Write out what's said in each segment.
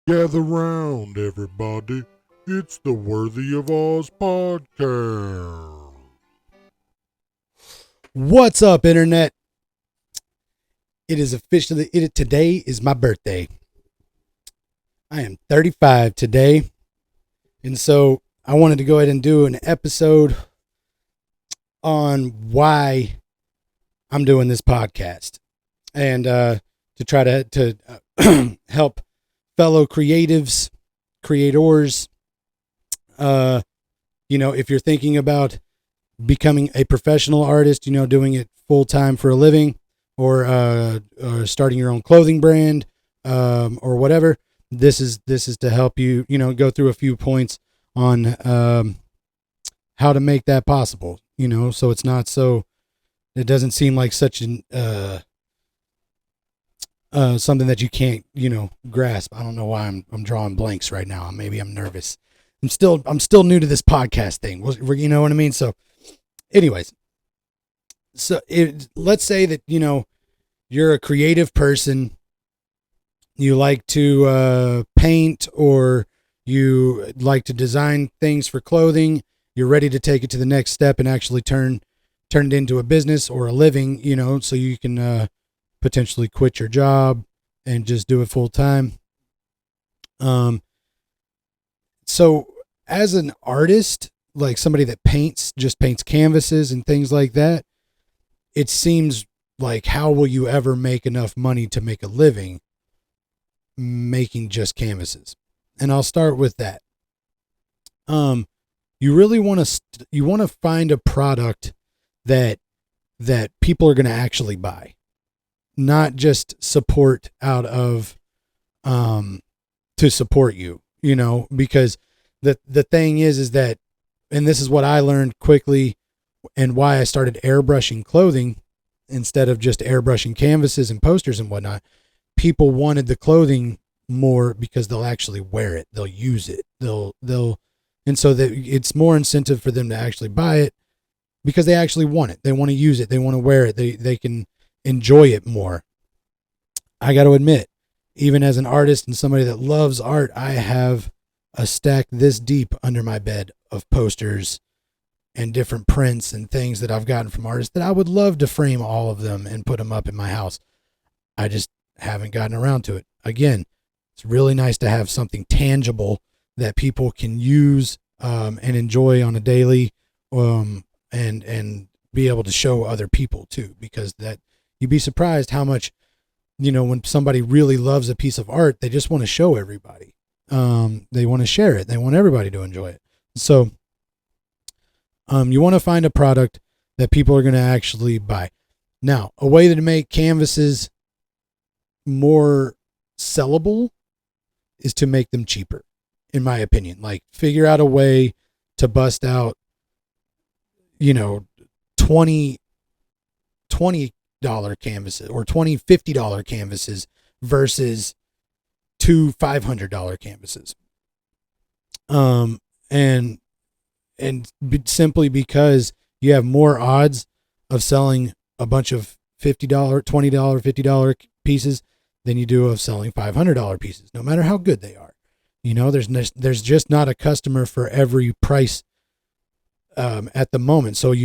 Gather round, everybody. It's the Worthy of Oz podcast. What's up, Internet? It is officially, today is my birthday. I am 35 today. And so I wanted to go ahead and do an episode on why I'm doing this podcast. And to try to help fellow creatives, creators, if you're thinking about becoming a professional artist, doing it full time for a living, or starting your own clothing brand, or whatever. This is to help you, go through a few points on how to make that possible. So it's not it doesn't seem like such an something that you can't, grasp. I don't know why I'm drawing blanks right now. Maybe I'm nervous. I'm still new to this podcast thing. You know what I mean? So anyways, let's say that, you're a creative person. You like to paint, or you like to design things for clothing. You're ready to take it to the next step and actually turn it into a business or a living, so you can potentially quit your job and just do it full time. So as an artist, like somebody that just paints canvases and things like that, it seems like, how will you ever make enough money to make a living making just canvases? And I'll start with that. You really want to find a product that people are going to actually buy, not just support out of to support you, because the thing is that, and this is what I learned quickly and why I started airbrushing clothing instead of just airbrushing canvases and posters and whatnot. People wanted the clothing more because they'll actually wear it. They'll use it. And so that it's more incentive for them to actually buy it because they actually want it. They want to use it. They want to wear it. They can enjoy it more. I got to admit, even as an artist and somebody that loves art, I have a stack this deep under my bed of posters and different prints and things that I've gotten from artists that I would love to frame all of them and put them up in my house. I just haven't gotten around to it. Again, it's really nice to have something tangible that people can use and enjoy on a daily, and be able to show other people too, because that you'd be surprised how much, when somebody really loves a piece of art, they just want to show everybody. They want to share it. They want everybody to enjoy it. So you want to find a product that people are going to actually buy. Now, a way to make canvases more sellable is to make them cheaper, in my opinion. Like, figure out a way to bust out, $20 canvases or $50 canvases versus two $500 canvases. Simply because you have more odds of selling a bunch of $50, $20, $50 pieces than you do of selling $500 pieces, no matter how good they are. There's just not a customer for every price at the moment. So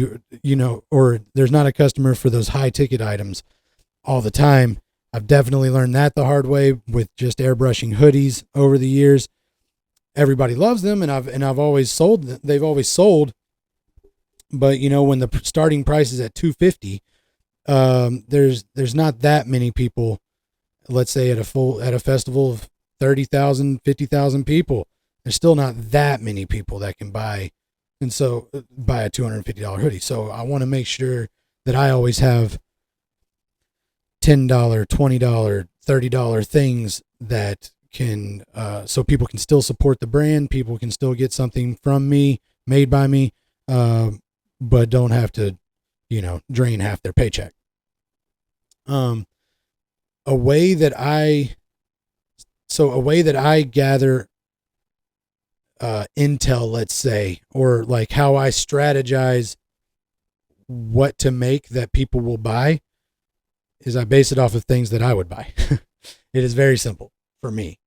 or there's not a customer for those high ticket items all the time. I've definitely learned that the hard way with just airbrushing hoodies over the years. Everybody loves them, and I've always sold them. They've always sold. But when the starting price is at $250, there's not that many people. Let's say at a festival of 30,000, 50,000 people, there's still not that many people that can buy a $250 hoodie. So I want to make sure that I always have $10, $20, $30 things that can, so people can still support the brand. People can still get something from me, made by me, but don't have to, drain half their paycheck. A way that I gather intel, let's say, or like how I strategize what to make that people will buy, is I base it off of things that I would buy. It is very simple for me.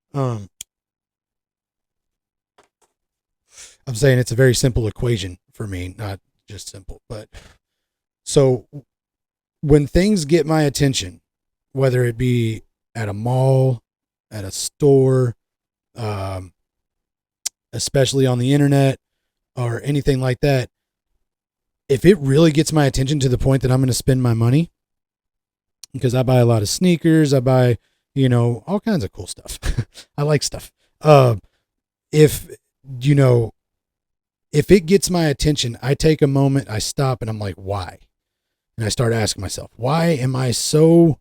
I'm saying it's a very simple equation for me, not just simple. But so when things get my attention, whether it be at a mall, at a store, um, especially on the internet or anything like that, if it really gets my attention to the point that I'm going to spend my money, because I buy a lot of sneakers, I buy, all kinds of cool stuff. I like stuff. If, if it gets my attention, I take a moment, I stop, and I'm like, why? And I start asking myself, why am I so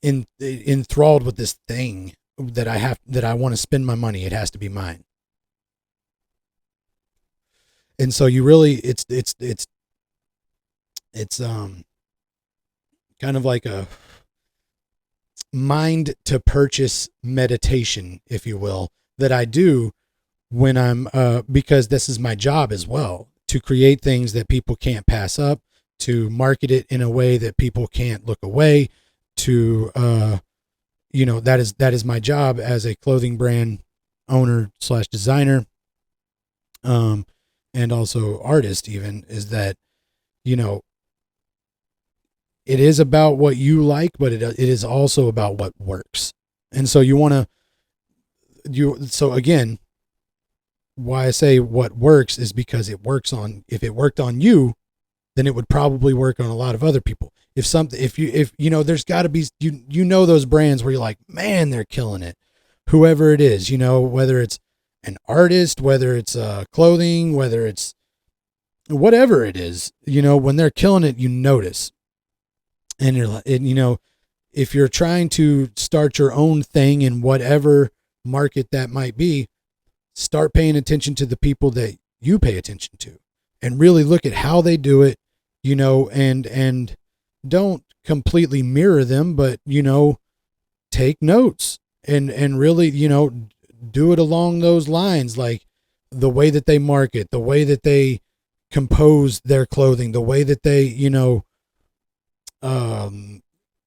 enthralled with this thing that I want to spend my money? It has to be mine. And so you really, it's kind of like a mind to purchase meditation, if you will, that I do when I'm, because this is my job as well, to create things that people can't pass up, to market it in a way that people can't look away, to, that is my job as a clothing brand owner / designer. And also artist even, is that, it is about what you like, but it is also about what works. And so so again, why I say what works is because if it worked on you, then it would probably work on a lot of other people. If there's gotta be, those brands where you're like, man, they're killing it. Whoever it is, whether it's an artist, whether it's clothing, whether it's whatever it is, when they're killing it, you notice. And you're like, if you're trying to start your own thing in whatever market that might be, start paying attention to the people that you pay attention to and really look at how they do it, and don't completely mirror them, but, take notes and really, do it along those lines, like the way that they market, the way that they compose their clothing, the way that they,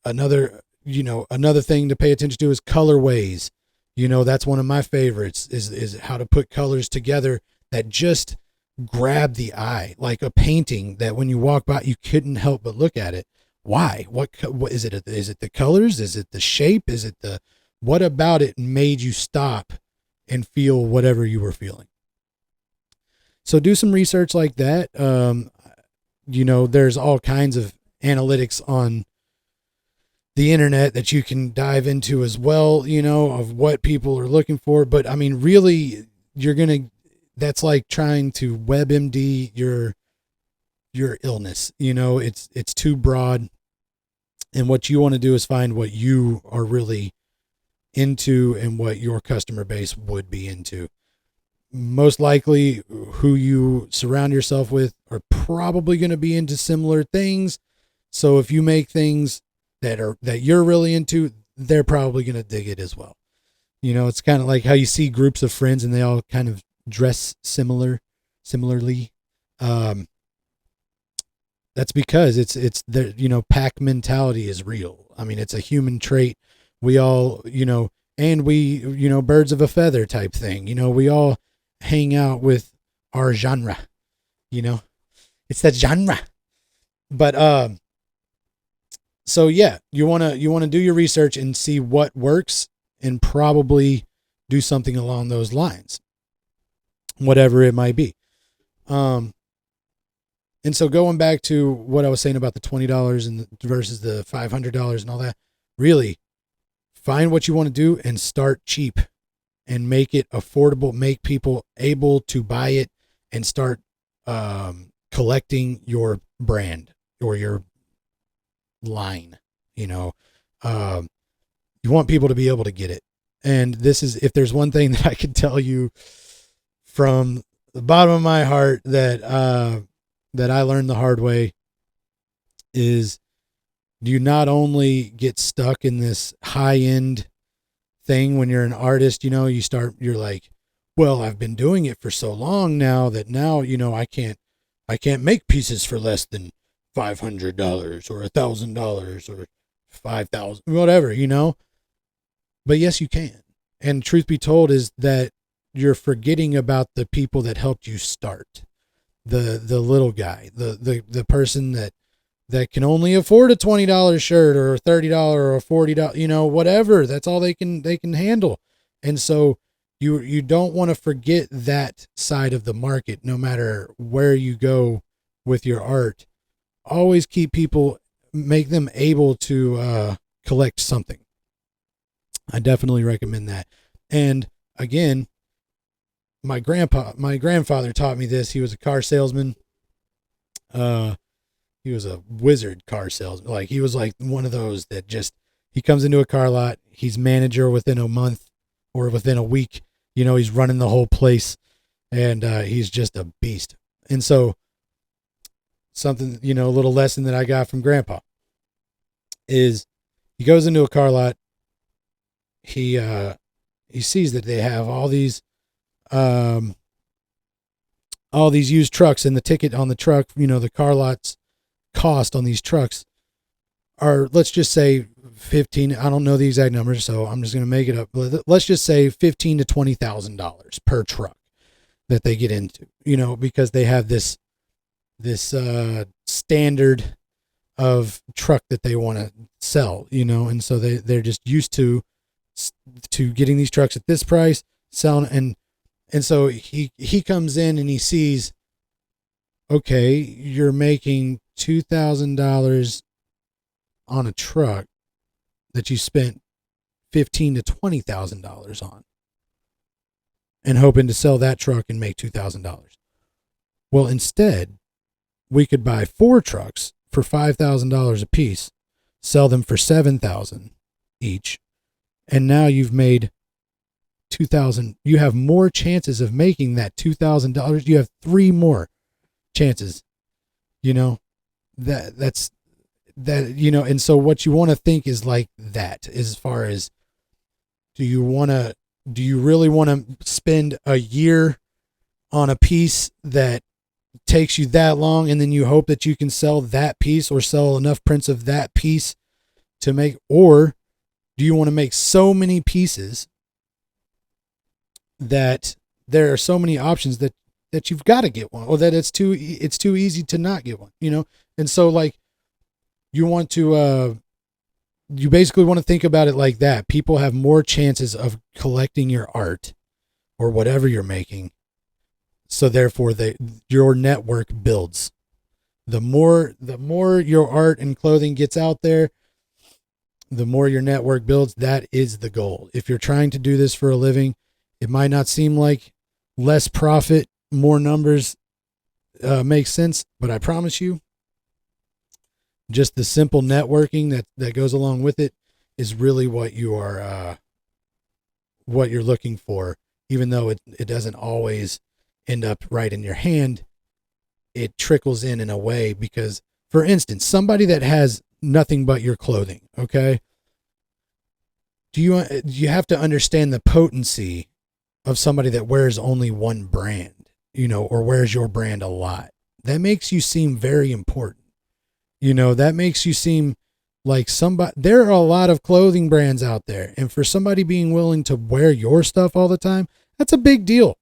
another thing to pay attention to is colorways. That's one of my favorites is how to put colors together that just grab the eye, like a painting that when you walk by, you couldn't help but look at it. Why? What is it? Is it the colors? Is it the shape? Is it what about it made you stop and feel whatever you were feeling? So do some research like that. There's all kinds of analytics on the internet that you can dive into as well, of what people are looking for. But I mean, really, that's like trying to WebMD your illness. It's too broad. And what you want to do is find what you are really into and what your customer base would be into. Most likely who you surround yourself with are probably going to be into similar things. So if you make things that you're really into, they're probably going to dig it as well. It's kind of like how you see groups of friends and they all kind of dress similarly. That's because it's the, pack mentality is real. I mean, it's a human trait. We all, and we, birds of a feather type thing. We all hang out with our genre, it's that genre. But, so yeah, you want to do your research and see what works and probably do something along those lines, whatever it might be. And so going back to what I was saying about the $20 and versus the $500 and all that, really find what you want to do and start cheap and make it affordable, make people able to buy it and start collecting your brand or your line. You want people to be able to get it. And this is, if there's one thing that I could tell you from the bottom of my heart that I learned the hard way, is you not only get stuck in this high end thing when you're an artist, you're like, well, I've been doing it for so long now that now, I can't make pieces for less than $500 or $1,000 or $5,000, whatever, But yes, you can. And truth be told is that you're forgetting about the people that helped you start. The little guy, the person that can only afford a $20 shirt or a $30 or a $40, whatever. That's all they can handle. And so you don't want to forget that side of the market, no matter where you go with your art. Always make them able to collect something. I definitely recommend that. And again, my grandfather taught me this. He was a car salesman. He was a wizard car salesman. Like, he was like one of those that just, he comes into a car lot, he's manager within a month or within a week. He's running the whole place, and he's just a beast. And so something, a little lesson that I got from Grandpa is, he goes into a car lot. He sees that they have all these used trucks, and the ticket on the truck, the car lot's cost on these trucks are, let's just say 15. I don't know the exact numbers, so I'm just going to make it up. Let's just say $15,000 to $20,000 per truck that they get into, because they have this standard of truck that they want to sell, and so they're just used to getting these trucks at this price, selling. And so he comes in and he sees, okay, you're making $2,000 on a truck that you spent $15,000 to $20,000 on, and hoping to sell that truck and make $2,000. Well, instead, we could buy 4 trucks for $5,000 a piece, sell them for $7,000 each, and now you've made $2,000. You have more chances of making that $2,000. You have 3 more chances. That's that. And so what you want to think is like that, as far as, do you really want to spend a year on a piece that takes you that long, and then you hope that you can sell that piece or sell enough prints of that piece to make, or do you want to make so many pieces that there are so many options that you've got to get one, or that it's too easy to not get one, And so, like, you basically want to think about it like that. People have more chances of collecting your art or whatever you're making. So therefore your network builds. The more your art and clothing gets out there, the more your network builds. That is the goal. If you're trying to do this for a living, it might not seem like less profit, more numbers makes sense, but I promise you, just the simple networking that goes along with it is really what you're looking for. Even though it doesn't always end up right in your hand, it trickles in a way. Because, for instance, somebody that has nothing but your clothing, okay, you have to understand the potency of somebody that wears only one brand, or wears your brand a lot. That makes you seem very important. That makes you seem like somebody. There are a lot of clothing brands out there, and for somebody being willing to wear your stuff all the time, that's a big deal.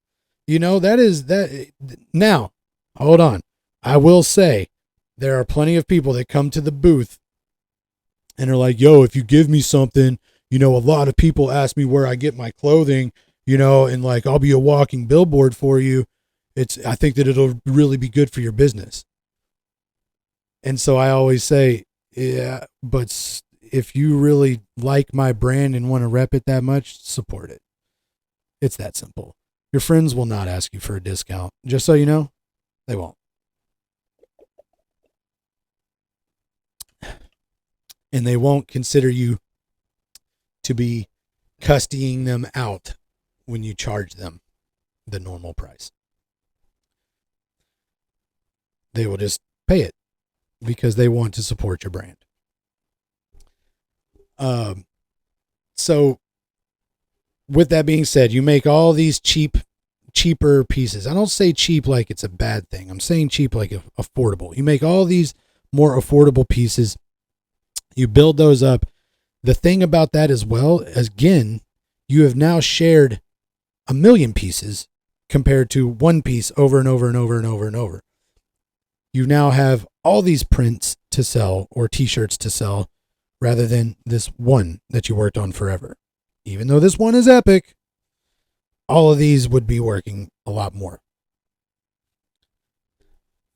That is that. Now, hold on. I will say there are plenty of people that come to the booth and are like, yo, if you give me something, a lot of people ask me where I get my clothing, and like, I'll be a walking billboard for you. I think that it'll really be good for your business. And so I always say, yeah, but if you really like my brand and want to rep it that much, support it. It's that simple. Your friends will not ask you for a discount. Just so you know, they won't. And they won't consider you to be custying them out when you charge them the normal price. They will just pay it because they want to support your brand. So with that being said, you make all these cheaper pieces. I don't say cheap like it's a bad thing. I'm saying cheap like affordable. You make all these more affordable pieces. You build those up. The thing about that as well, again, you have now shared a million pieces compared to one piece over and over and over and over and over. You now have all these prints to sell or t-shirts to sell rather than this one that you worked on forever. Even though this one is epic, all of these would be working a lot more.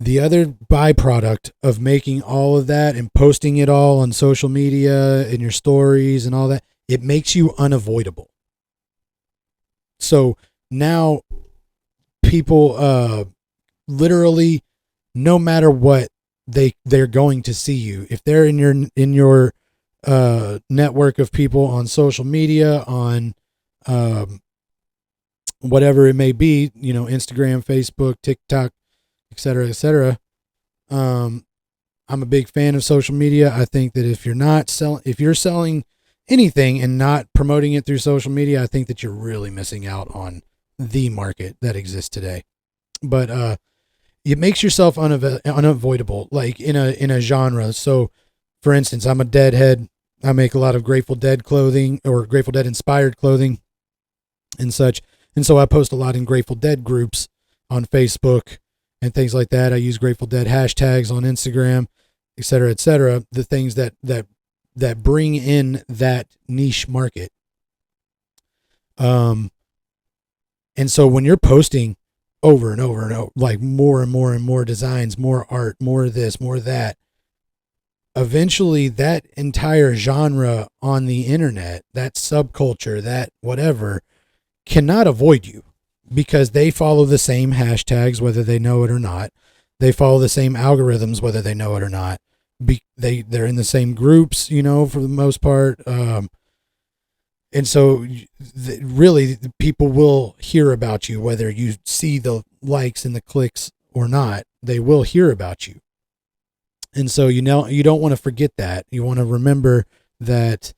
The other byproduct of making all of that and posting it all on social media and your stories and all that, it makes you unavoidable. So now people literally, no matter what, they're going to see you. If they're in your network of people on social media, on whatever it may be, Instagram, Facebook, TikTok, et cetera, et cetera. I'm a big fan of social media. I think that if you're selling anything and not promoting it through social media, I think that you're really missing out on the market that exists today. But it makes yourself unavoidable, like in a genre. So, for instance, I'm a Deadhead. I make a lot of Grateful Dead clothing or Grateful Dead inspired clothing and such. And so I post a lot in Grateful Dead groups on Facebook and things like that. I use Grateful Dead hashtags on Instagram, et cetera, et cetera. The things that bring in that niche market. And so when you're posting over and over and over, like more and more and more designs, more art, more of this, more of that, eventually that entire genre on the internet, that subculture, that whatever, cannot avoid you because they follow the same hashtags, whether they know it or not. They follow the same algorithms, whether they know it or not. They're in the same groups, for the most part. And so really people will hear about you, whether you see the likes and the clicks or not, they will hear about you. And so, you don't want to forget that. You want to remember that,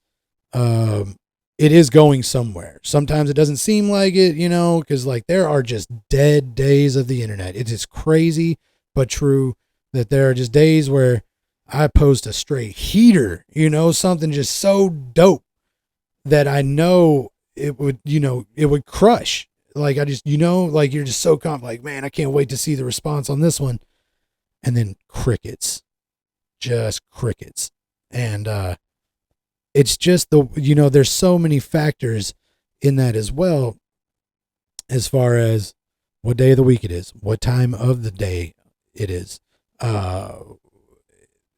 it is going somewhere. Sometimes it doesn't seem like it, because like there are just dead days of the internet. It is crazy, but true that there are just days where I post a straight heater, something just so dope that I know it would, it would crush. Like I just, like you're just so confident, like, man, I can't wait to see the response on this one. And then crickets, just crickets. And, it's just there's so many factors in that as well, as far as what day of the week it is, what time of the day it is.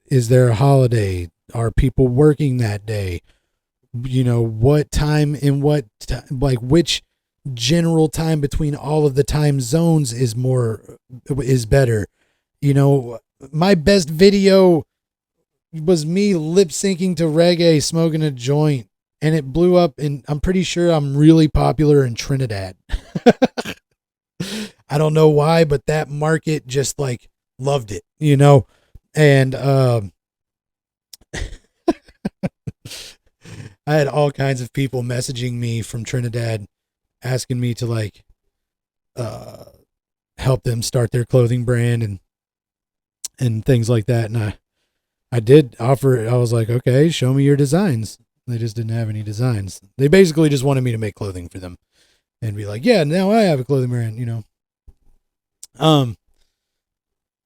Is there a holiday? Are people working that day? What time and which general time between all of the time zones is better. My best video was me lip syncing to reggae, smoking a joint, and it blew up. And I'm pretty sure I'm really popular in Trinidad. I don't know why, but that market just like loved it, and, I had all kinds of people messaging me from Trinidad asking me to like, help them start their clothing brand and things like that. And I did offer it. I was like, okay, show me your designs. They just didn't have any designs. They basically just wanted me to make clothing for them and be like, yeah, now I have a clothing brand,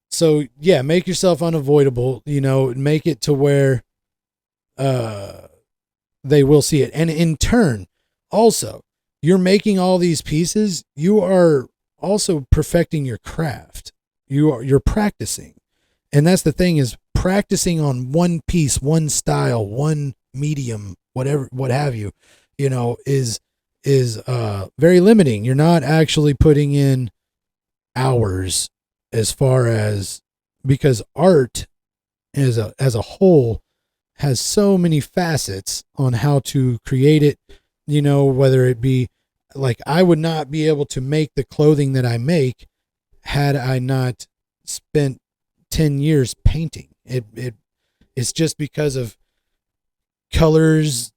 So yeah, make yourself unavoidable, make it to where, they will see it. And in turn, also, you're making all these pieces. You are also perfecting your craft. You're practicing. And that's the thing, is practicing on one piece, one style, one medium, whatever, what have you, is very limiting. You're not actually putting in hours as far as, because art as a whole has so many facets on how to create it, whether it be like, I would not be able to make the clothing that I make had I not spent 10 years painting. It's just because of colors,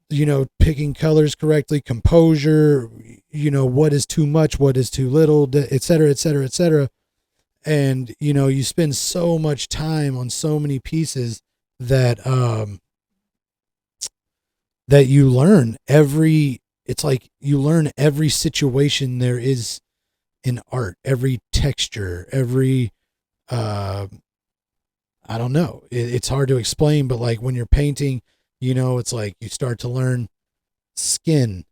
picking colors correctly, composure, what is too much, what is too little, et cetera, et cetera, et cetera. And, you spend so much time on so many pieces that, that you learn every it's like you learn every situation there is in art, every texture, every, I don't know. It's hard to explain, but like when you're painting, it's like you start to learn skin,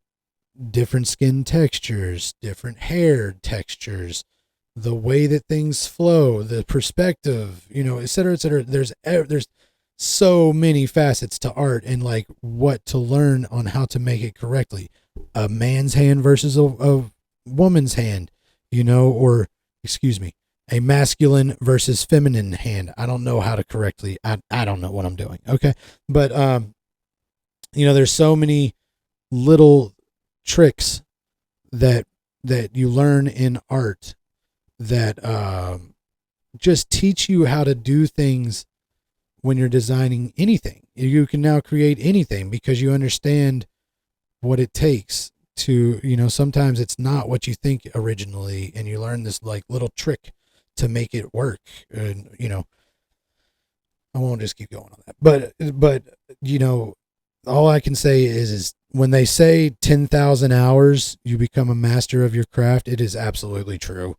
different skin textures, different hair textures, the way that things flow, the perspective, et cetera, et cetera. There's so many facets to art, and like what to learn on how to make it correctly. A man's hand versus a woman's hand, or excuse me, a masculine versus feminine hand. I don't know how to correctly, I don't know what I'm doing. Okay. But, there's so many little tricks that you learn in art that just teach you how to do things when you're designing anything. You can now create anything because you understand what it takes to, sometimes it's not what you think originally, and you learn this like little trick to make it work. And, I won't just keep going on that, but, all I can say is when they say 10,000 hours, you become a master of your craft. It is absolutely true.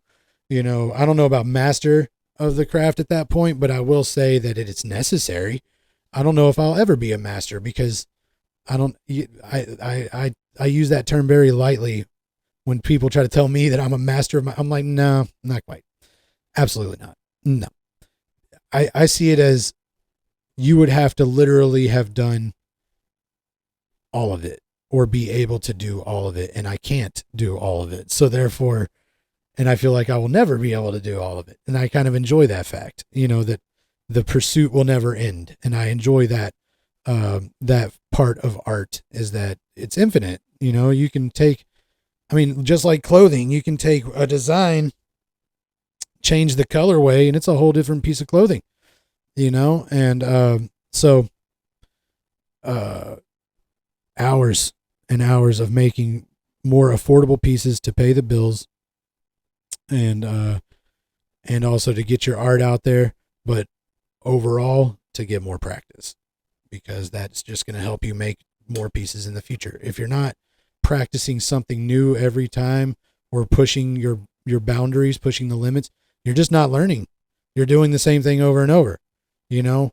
I don't know about master of the craft at that point, but I will say that it is necessary. I don't know if I'll ever be a master because I use that term very lightly when people try to tell me that I'm a master of I'm like, no, not quite. Absolutely not. No. I see it as you would have to literally have done all of it or be able to do all of it. And I can't do all of it. So therefore, and I feel like I will never be able to do all of it. And I kind of enjoy that fact, that the pursuit will never end. And I enjoy that, that part of art is that it's infinite. You can take, just like clothing, you can take a design, change the colorway, and it's a whole different piece of clothing, and, hours and hours of making more affordable pieces to pay the bills and also to get your art out there, but overall to get more practice, because that's just going to help you make more pieces in the future. If you're not practicing something new every time or pushing your boundaries, pushing the limits, you're just not learning. You're doing the same thing over and over, and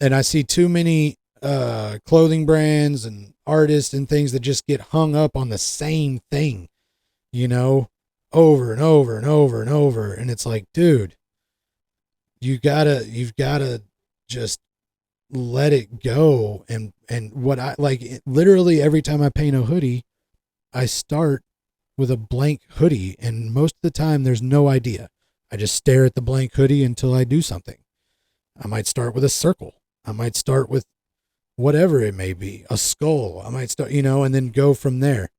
I see too many clothing brands and artists and things that just get hung up on the same thing, over and over and over and over. And it's like, dude, you've gotta just let it go. And what I like, literally every time I paint a hoodie, I start with a blank hoodie, and most of the time there's no idea. I just stare at the blank hoodie until I do something. I might start with a circle. I might start with whatever it may be, a skull. I might start, and then go from there.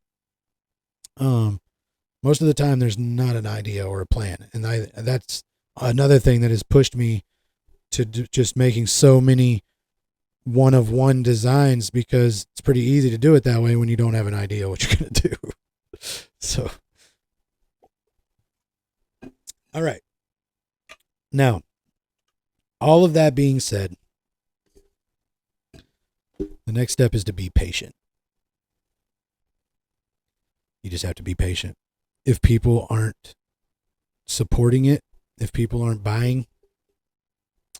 Most of the time there's not an idea or a plan. And that's another thing that has pushed me to just making so many one-of-one designs, because it's pretty easy to do it that way when you don't have an idea what you're going to do. So, all right. Now, all of that being said, the next step is to be patient. You just have to be patient. If people aren't supporting it, if people aren't buying,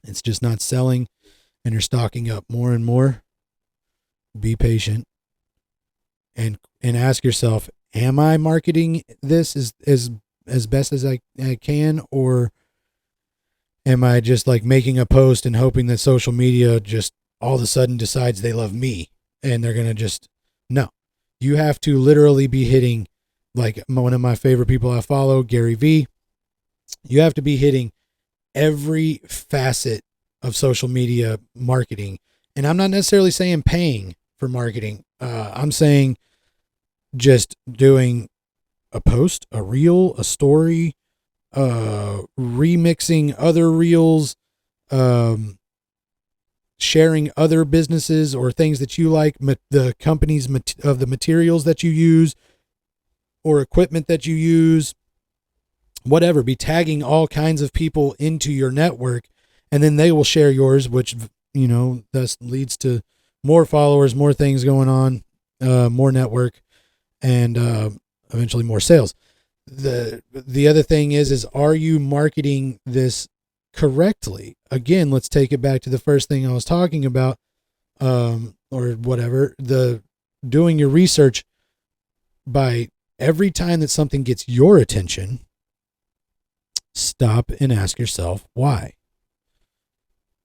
it's just not selling, and you're stocking up more and more, be patient and ask yourself, am I marketing this as best as I can, or am I just like making a post and hoping that social media just all of a sudden decides they love me and they're going to no, you have to literally be hitting, like one of my favorite people I follow, Gary V. You have to be hitting every facet of social media marketing. And I'm not necessarily saying paying for marketing. I'm saying just doing a post, a reel, a story, remixing other reels, sharing other businesses or things that you like, the companies of the materials that you use or equipment that you use, whatever. Be tagging all kinds of people into your network, and then they will share yours, which, thus leads to more followers, more things going on, more network. and eventually more sales. The other thing is are you marketing this correctly? Again, let's take it back to the first thing I was talking about, or whatever, the doing your research. By every time that something gets your attention, stop and ask yourself why.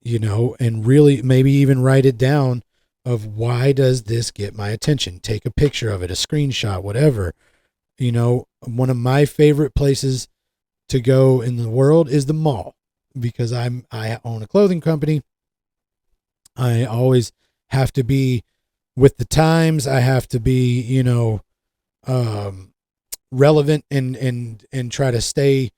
And really maybe even write it down of why does this get my attention? Take a picture of it, a screenshot, whatever. One of my favorite places to go in the world is the mall, because I own a clothing company. I always have to be with the times. I have to be, relevant and try to stay,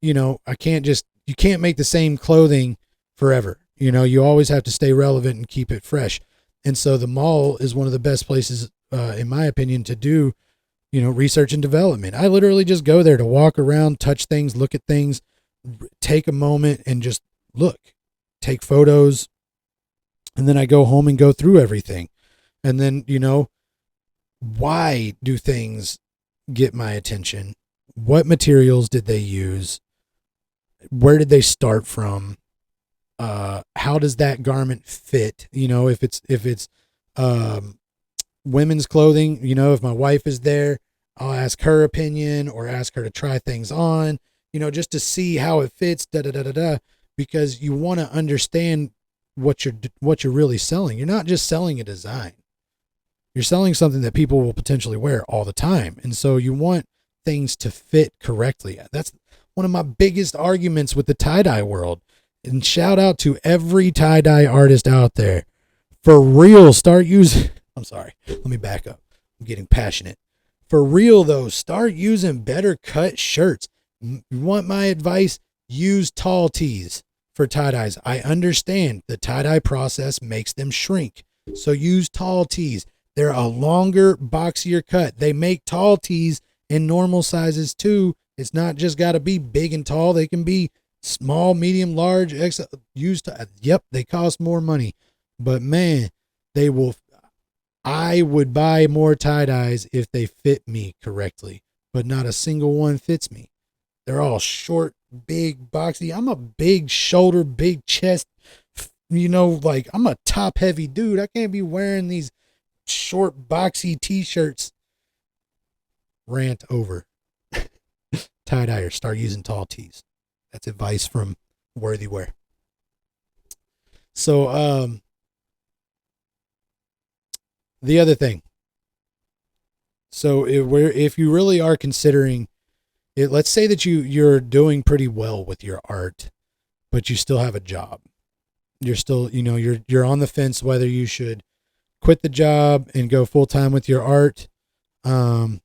you can't make the same clothing forever. You always have to stay relevant and keep it fresh. And so the mall is one of the best places, in my opinion, to do, research and development. I literally just go there to walk around, touch things, look at things, take a moment and just look, take photos. And then I go home and go through everything. And then, why do things get my attention? What materials did they use? Where did they start from? How does that garment fit? If it's women's clothing, if my wife is there, I'll ask her opinion or ask her to try things on, just to see how it fits, because you want to understand what you're really selling. You're not just selling a design. You're selling something that people will potentially wear all the time. And so you want things to fit correctly. That's one of my biggest arguments with the tie-dye world. And shout out to every tie-dye artist out there. For real, start using... I'm sorry. Let me back up. I'm getting passionate. For real, though, start using better cut shirts. You want my advice? Use tall tees for tie-dyes. I understand the tie-dye process makes them shrink. So use tall tees. They're a longer, boxier cut. They make tall tees in normal sizes too. It's not just got to be big and tall. They can be small, medium, large, XL. Yep, they cost more money. But man, I would buy more tie-dyes if they fit me correctly. But not a single one fits me. They're all short, big, boxy. I'm a big shoulder, big chest. I'm a top-heavy dude. I can't be wearing these short, boxy t-shirts. Rant over. Tie-dyer, start using tall tees. That's advice from Worthy Wear. So, the other thing. So if you really are considering it, let's say that you're doing pretty well with your art, but you still have a job. You're still, you're on the fence whether you should quit the job and go full time with your art. I'll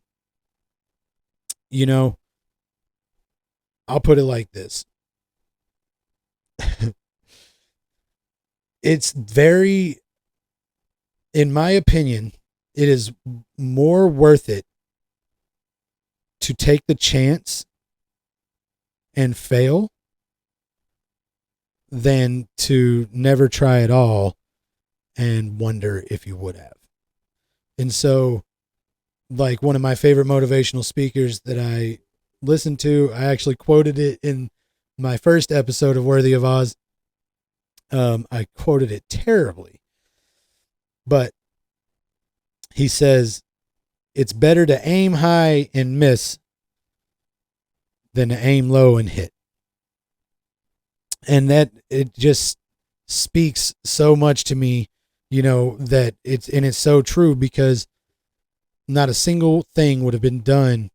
put it like this. It's very, in my opinion, it is more worth it to take the chance and fail than to never try at all and wonder if you would have. And so, like, one of my favorite motivational speakers that I listened to, I actually quoted it in my first episode of Worthy of Oz. I quoted it terribly, but he says, it's better to aim high and miss than to aim low and hit. And that, it just speaks so much to me, that it's so true, because not a single thing would have been done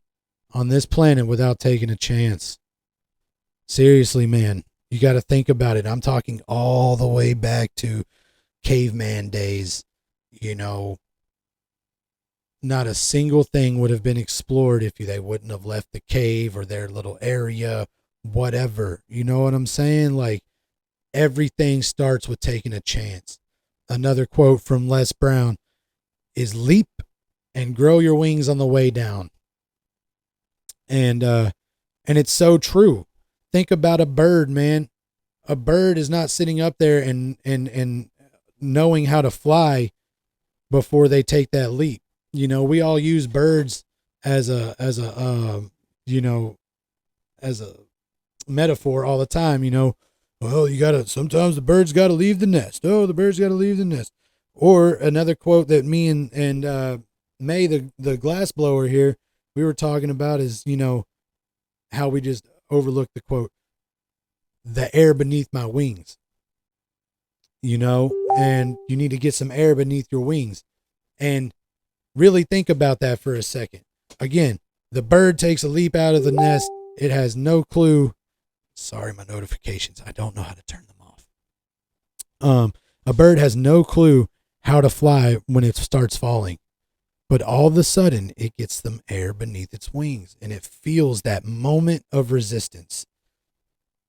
on this planet without taking a chance. Seriously, man, you got to think about it. I'm talking all the way back to caveman days. Not a single thing would have been explored if they wouldn't have left the cave or their little area, whatever. You know what I'm saying? Like, everything starts with taking a chance. Another quote from Les Brown is, leap and grow your wings on the way down. And it's so true. Think about a bird, man. A bird is not sitting up there and knowing how to fly before they take that leap. We all use birds as you know, as a metaphor all the time, well, sometimes the birds gotta leave the nest. Oh, the birds gotta leave the nest. Or another quote that me and May, the glass blower here, we were talking about is, how we just overlooked the quote, the air beneath my wings, and you need to get some air beneath your wings. And really think about that for a second. Again, the bird takes a leap out of the nest. It has no clue. Sorry, my notifications. I don't know how to turn them off. A bird has no clue how to fly when it starts falling. But all of a sudden, it gets some air beneath its wings, and it feels that moment of resistance.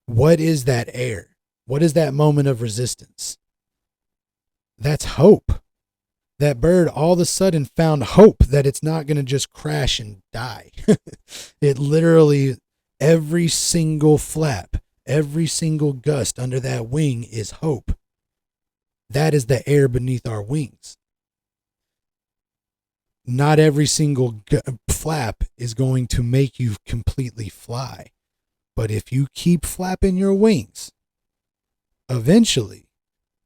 What is that air? What is that moment of resistance? That's hope. That bird all of a sudden found hope that it's not going to just crash and die. It literally, every single flap, every single gust under that wing is hope. That is the air beneath our wings. Not every single flap is going to make you completely fly. But if you keep flapping your wings, eventually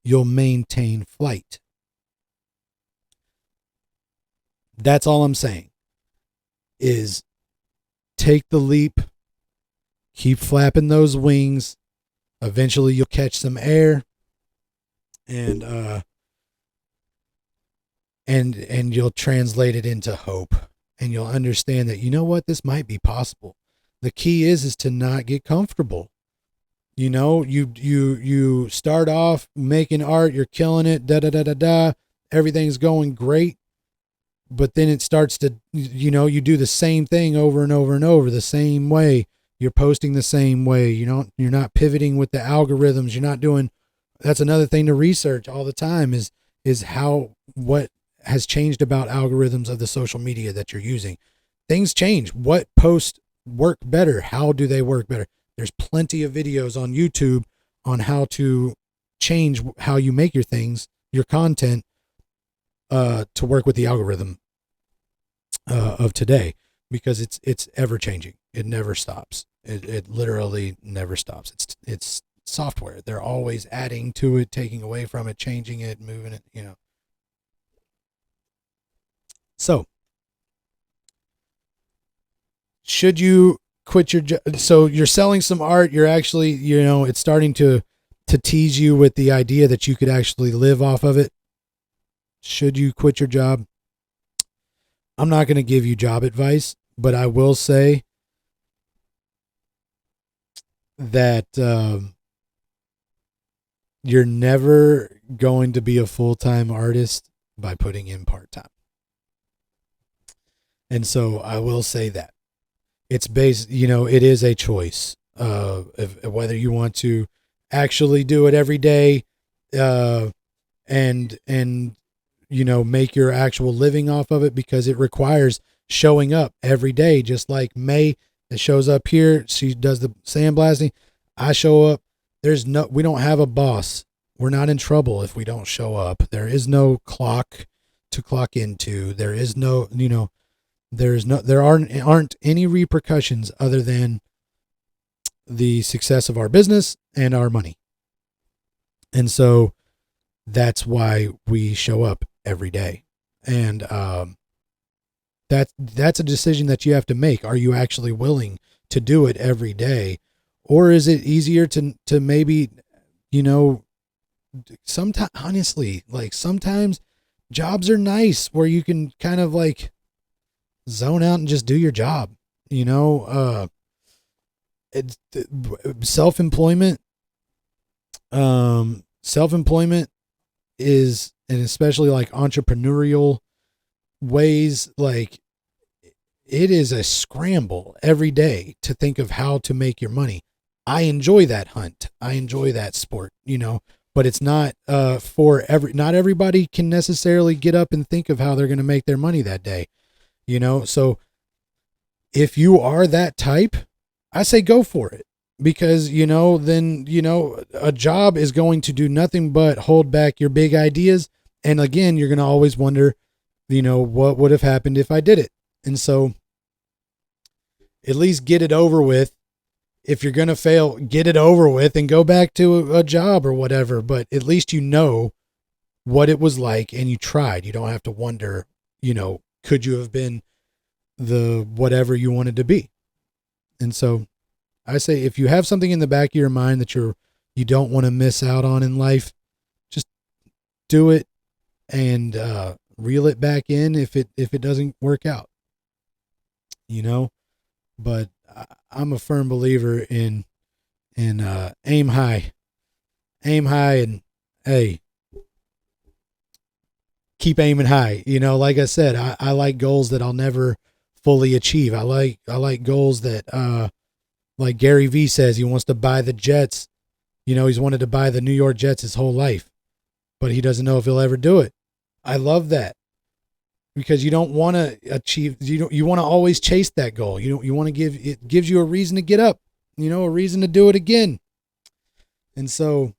you'll maintain flight. That's all I'm saying is take the leap, keep flapping those wings. Eventually you'll catch some air and you'll translate it into hope, and you'll understand that, this might be possible. The key is to not get comfortable. You start off making art, you're killing it, everything's going great. But then it starts to, you do the same thing over and over and over the same way. You're posting the same way. You're not pivoting with the algorithms. You're not doing, that's another thing to research all the time is what has changed about algorithms of the social media that you're using. Things change. What posts work better? How do they work better? There's plenty of videos on YouTube on how to change how you make your things, your content, to work with the algorithm of today, because it's ever changing. It never stops. It literally never stops. It's software. They're always adding to it, taking away from it, changing it, moving it, So, should you quit your job? So you're selling some art. You're actually, it's starting to tease you with the idea that you could actually live off of it. Should you quit your job? I'm not going to give you job advice, but I will say that you're never going to be a full-time artist by putting in part-time. And so I will say that it's based, it is a choice of whether you want to actually do it every day, and make your actual living off of it, because it requires showing up every day. Just like May that shows up here, she does the sandblasting. I show up. We don't have a boss. We're not in trouble if we don't show up. There is no clock to clock into. There is no, there aren't any repercussions other than the success of our business and our money. And so that's why we show up every day. And that's a decision that you have to make. Are you actually willing to do it every day? Or is it easier to maybe, sometimes, honestly, like sometimes jobs are nice where you can kind of like zone out and just do your job. It's self-employment. Self-employment is, and especially like entrepreneurial ways, like it is a scramble every day to think of how to make your money. I enjoy that hunt. I enjoy that sport, but it's not not everybody can necessarily get up and think of how they're going to make their money that day. So if you are that type, I say go for it, because, then, a job is going to do nothing but hold back your big ideas. And again, you're going to always wonder, what would have happened if I did it? And so at least get it over with. If you're going to fail, get it over with and go back to a job or whatever. But at least you know what it was like and you tried. You don't have to wonder, could you have been the whatever you wanted to be? And so I say, if you have something in the back of your mind that you don't want to miss out on in life, just do it and reel it back in if it doesn't work out. But I'm a firm believer in aim high, and hey, keep aiming high. Like I said, I like goals that I'll never fully achieve. I like goals that like Gary Vee says, he wants to buy the Jets. He's wanted to buy the New York Jets his whole life, but he doesn't know if he'll ever do it. I love that, because you don't want to achieve, you want to always chase that goal. You want to it gives you a reason to get up, a reason to do it again. And so,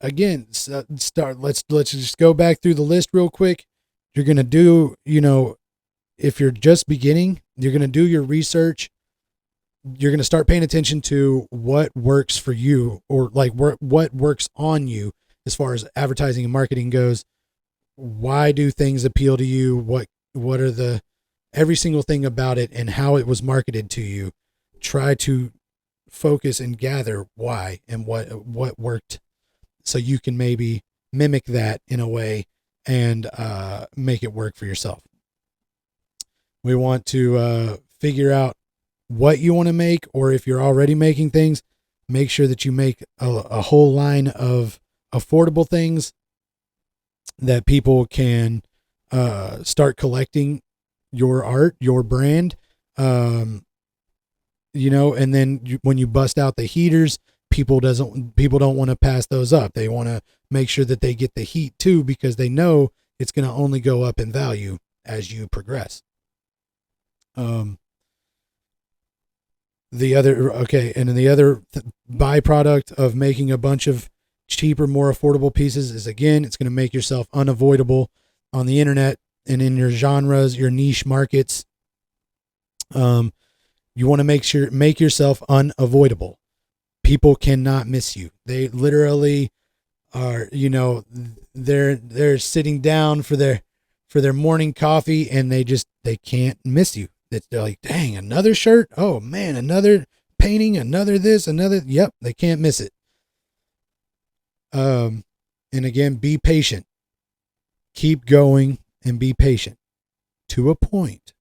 again, let's just go back through the list real quick. You're going to do, if you're just beginning, you're going to do your research. You're going to start paying attention to what works for you, or like what works on you as far as advertising and marketing goes. Why do things appeal to you? What are every single thing about it and how it was marketed to you? Try to focus and gather why and what worked, so you can maybe mimic that in a way and make it work for yourself. We want to figure out what you want to make, or if you're already making things, make sure that you make a whole line of affordable things that people can start collecting your art, your brand, and then when you bust out the heaters, people don't want to pass those up. They want to make sure that they get the heat too, because they know it's going to only go up in value as you progress. The other byproduct of making a bunch of cheaper, more affordable pieces is, again, it's going to make yourself unavoidable on the internet and in your genres, your niche markets. You want to make yourself unavoidable. People cannot miss you. They literally are, they're sitting down for their morning coffee, and they can't miss you. They're like, dang, another shirt? Oh man, another painting, another this, another. Yep, they can't miss it. And again, be patient. Keep going and be patient to a point.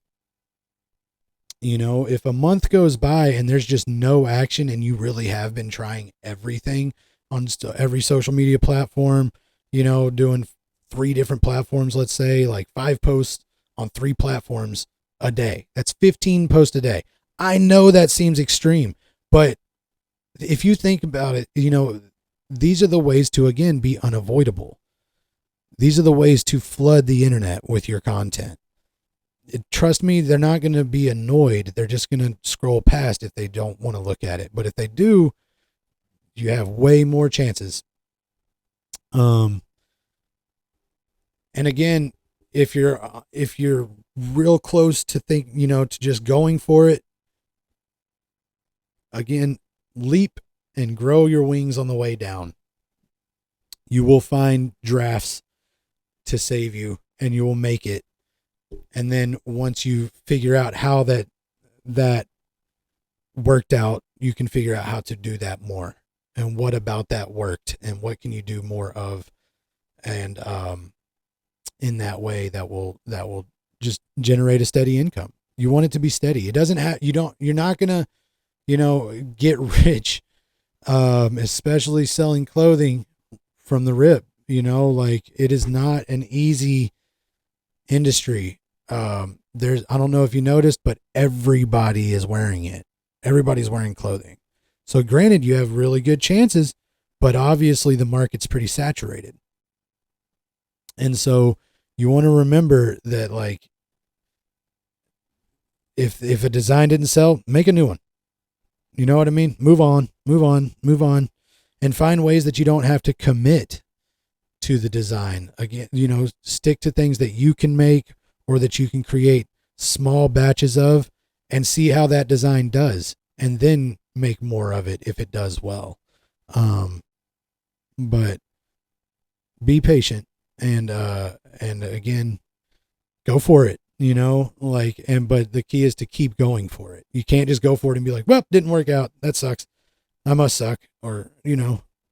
If a month goes by and there's just no action, and you really have been trying everything on every social media platform, doing 3 different platforms, let's say, like 5 posts on 3 platforms a day. That's 15 posts a day. I know that seems extreme, but if you think about it, these are the ways to, again, be unavoidable. These are the ways to flood the internet with your content. Trust me, they're not going to be annoyed. They're just going to scroll past if they don't want to look at it. But if they do, you have way more chances. And again, if you're real close to to just going for it, again, leap and grow your wings on the way down. You will find drafts to save you, and you will make it. And then once you figure out how that worked out, you can figure out how to do that more, and what about that worked, and what can you do more of, and in that way that will just generate a steady income. You want it to be steady. It doesn't have, you're not gonna get rich, especially selling clothing from the rip. Like, it is not an easy industry. I don't know if you noticed, but everybody is wearing it. Everybody's wearing clothing. So granted, you have really good chances, but obviously the market's pretty saturated. And so you want to remember that, like, if a design didn't sell, make a new one. You know what I mean? Move on, and find ways that you don't have to commit to the design. Again, stick to things that you can make or that you can create small batches of and see how that design does, and then make more of it if it does well. But be patient and again, go for it, but the key is to keep going for it. You can't just go for it and be like, well, didn't work out. That sucks. I must suck, or,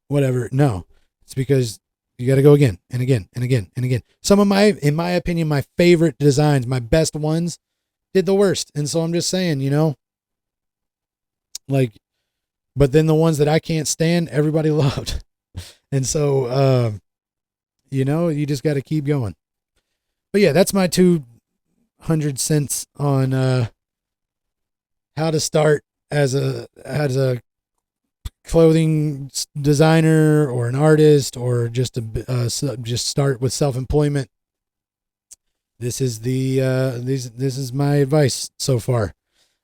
whatever. No, it's because you got to go again and again and again and again. Some of in my opinion, my favorite designs, my best ones did the worst. And so I'm just saying, but then the ones that I can't stand, everybody loved. And so, you just got to keep going. But yeah, that's my 200 cents on how to start as a clothing designer or an artist, or just start with self-employment. This is this is my advice so far.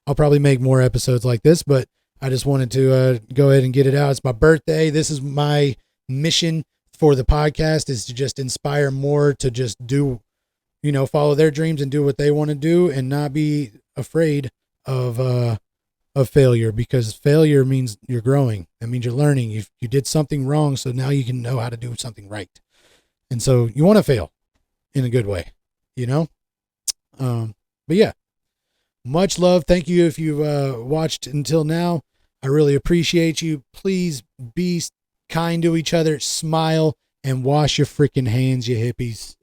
I'll probably make more episodes like this, but I just wanted to go ahead and get it out. It's my birthday. This is my mission for the podcast, is to just inspire more to just do, follow their dreams and do what they want to do, and not be afraid of failure, because failure means you're growing. That means you're learning. You did something wrong, so now you can know how to do something right. And so you want to fail in a good way, but yeah, much love. Thank you if you've watched until now. I really appreciate you. Please be kind to each other, smile, and wash your freaking hands, you hippies.